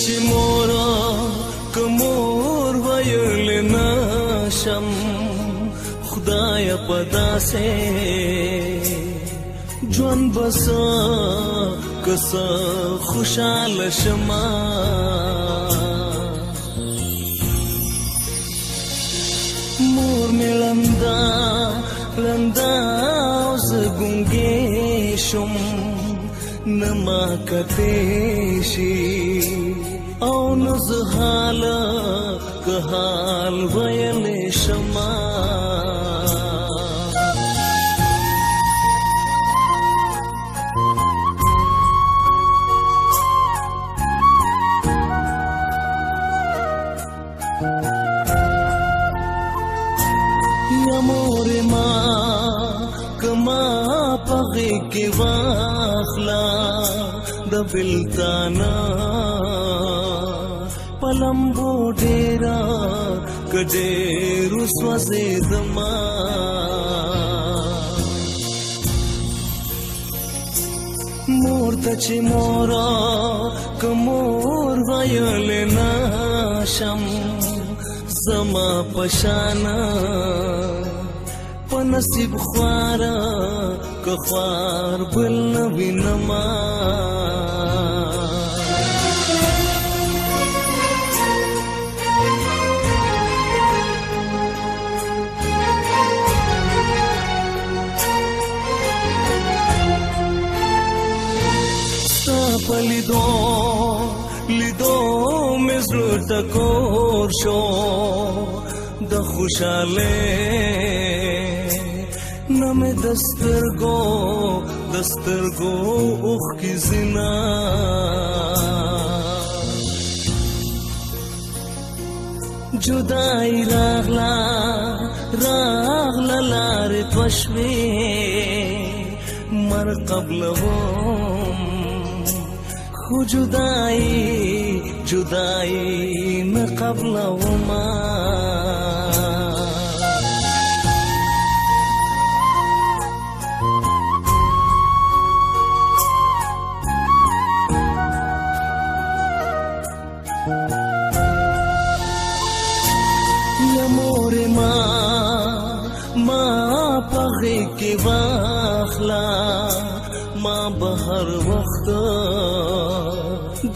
چې مورا کمور ویل نشم خدای پدا سے جون بس کس خوشحال شما مور می لندا لندا اوس ګونګې شم نما کتیشی او نزحال که حال ویل شما یا مور ما کما پغی کی واخلا د بلتانا پلمبو ډیرا کډیرو سوځېدما مور ته چې مورا کمور ویل نشم زما پشانا پنصیب خوارا که خوار بل نوینما ستا لیدو مزرو ټکور شو د خوشاله نمه دسترگو اوخ کی زنا جدائی راغلا لار پشوی مر قبلهم خو جدائی نہ قبلهما ما پغی کی واخلا ما بهر وخت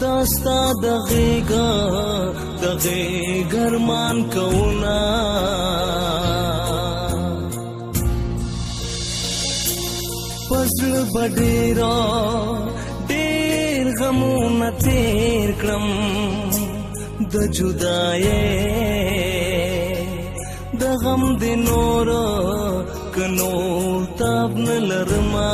داستا دغه گرمان کونا پزړ بډیرا ډیر غمونه تیر کړم د جدایې د غم د نور کنور تاب نلرما